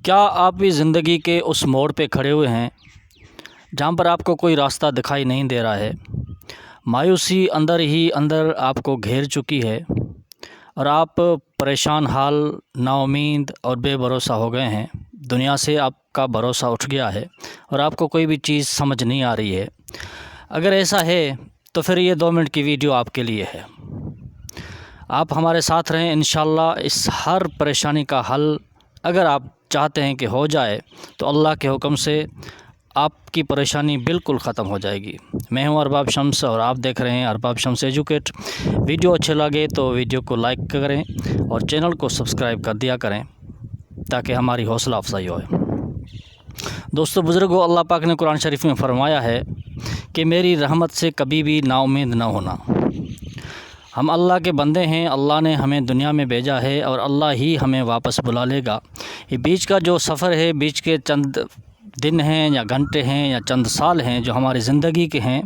کیا آپ بھی زندگی کے اس موڑ پہ کھڑے ہوئے ہیں جہاں پر آپ کو کوئی راستہ دکھائی نہیں دے رہا ہے؟ مایوسی اندر ہی اندر آپ کو گھیر چکی ہے اور آپ پریشان حال، نا امید اور بے بھروسہ ہو گئے ہیں۔ دنیا سے آپ کا بھروسہ اٹھ گیا ہے اور آپ کو کوئی بھی چیز سمجھ نہیں آ رہی ہے۔ اگر ایسا ہے تو پھر یہ 2 منٹ کی ویڈیو آپ کے لیے ہے۔ آپ ہمارے ساتھ رہیں، انشاءاللہ اس ہر پریشانی کا حل اگر آپ چاہتے ہیں کہ ہو جائے تو اللہ کے حکم سے آپ کی پریشانی بالکل ختم ہو جائے گی۔ میں ہوں ارباب شمس اور آپ دیکھ رہے ہیں ارباب شمس ایجوکیٹ۔ ویڈیو اچھے لگے تو ویڈیو کو لائک کریں اور چینل کو سبسکرائب کر دیا کریں تاکہ ہماری حوصلہ افزائی ہو۔ دوستو بزرگو، اللہ پاک نے قرآن شریف میں فرمایا ہے کہ میری رحمت سے کبھی بھی نا امید نہ ہونا۔ ہم اللہ کے بندے ہیں، اللہ نے ہمیں دنیا میں بھیجا ہے اور اللہ ہی ہمیں واپس بلا لے گا۔ یہ بیچ کا جو سفر ہے، بیچ کے چند دن ہیں یا گھنٹے ہیں یا چند سال ہیں جو ہماری زندگی کے ہیں،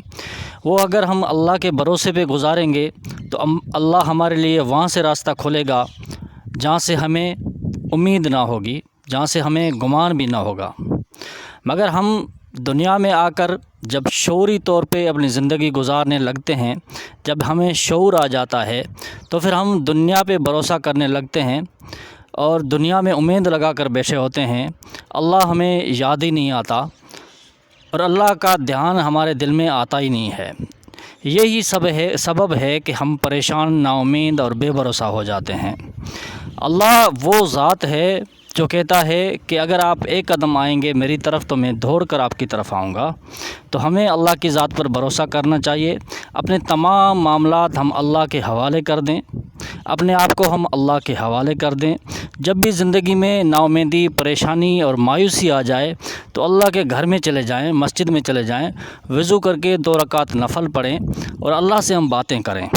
وہ اگر ہم اللہ کے بھروسے پہ گزاریں گے تو اللہ ہمارے لیے وہاں سے راستہ کھولے گا جہاں سے ہمیں امید نہ ہوگی، جہاں سے ہمیں گمان بھی نہ ہوگا۔ مگر ہم دنیا میں آ کر جب شعوری طور پہ اپنی زندگی گزارنے لگتے ہیں، جب ہمیں شعور آ جاتا ہے تو پھر ہم دنیا پہ بھروسہ کرنے لگتے ہیں اور دنیا میں امید لگا کر بیٹھے ہوتے ہیں۔ اللہ ہمیں یاد ہی نہیں آتا اور اللہ کا دھیان ہمارے دل میں آتا ہی نہیں ہے۔ یہی سبب ہے کہ ہم پریشان، نا امید اور بے بھروسہ ہو جاتے ہیں۔ اللہ وہ ذات ہے جو کہتا ہے کہ اگر آپ ایک قدم آئیں گے میری طرف تو میں دوڑ کر آپ کی طرف آؤں گا۔ تو ہمیں اللہ کی ذات پر بھروسہ کرنا چاہیے، اپنے تمام معاملات ہم اللہ کے حوالے کر دیں، اپنے آپ کو ہم اللہ کے حوالے کر دیں۔ جب بھی زندگی میں نا امیدی، پریشانی اور مایوسی آ جائے تو اللہ کے گھر میں چلے جائیں، مسجد میں چلے جائیں، وضو کر کے 2 رکعت نفل پڑھیں اور اللہ سے ہم باتیں کریں۔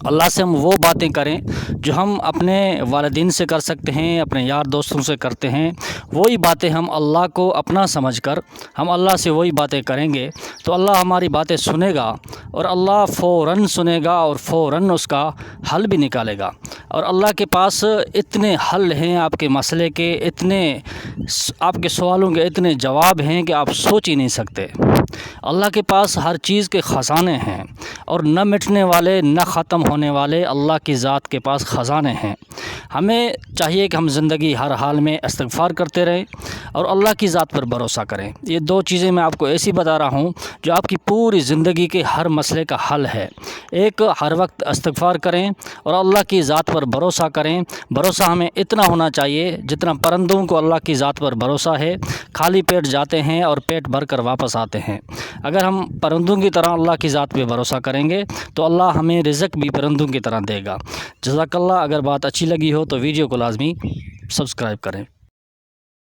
اللہ سے ہم وہ باتیں کریں جو ہم اپنے والدین سے کر سکتے ہیں، اپنے یار دوستوں سے کرتے ہیں۔ وہی باتیں ہم اللہ کو اپنا سمجھ کر ہم اللہ سے وہی باتیں کریں گے تو اللہ ہماری باتیں سنے گا اور اللہ فوراً سنے گا اور فوراً اس کا حل بھی نکالے گا۔ اور اللہ کے پاس اتنے حل ہیں آپ کے مسئلے کے، اتنے آپ کے سوالوں کے اتنے جواب ہیں کہ آپ سوچ ہی نہیں سکتے۔ اللہ کے پاس ہر چیز کے خزانے ہیں اور نہ مٹنے والے، نہ ختم ہونے والے اللہ کی ذات کے پاس خزانے ہیں۔ ہمیں چاہیے کہ ہم زندگی ہر حال میں استغفار کرتے رہیں اور اللہ کی ذات پر بھروسہ کریں۔ یہ 2 چیزیں میں آپ کو ایسی بتا رہا ہوں جو آپ کی پوری زندگی کے ہر مسئلے کا حل ہے۔ ایک، ہر وقت استغفار کریں اور اللہ کی ذات پر بھروسہ کریں۔ بھروسہ ہمیں اتنا ہونا چاہیے جتنا پرندوں کو اللہ کی ذات پر بھروسہ ہے، خالی پیٹ جاتے ہیں اور پیٹ بھر کر واپس آتے ہیں۔ اگر ہم پرندوں کی طرح اللہ کی ذات پہ بھروسہ کریں گے تو اللہ ہمیں رزق بھی پرندوں کی طرح دے گا۔ جزاک اللہ۔ اگر بات اچھی لگی ہو تو ویڈیو کو لازمی سبسکرائب کریں۔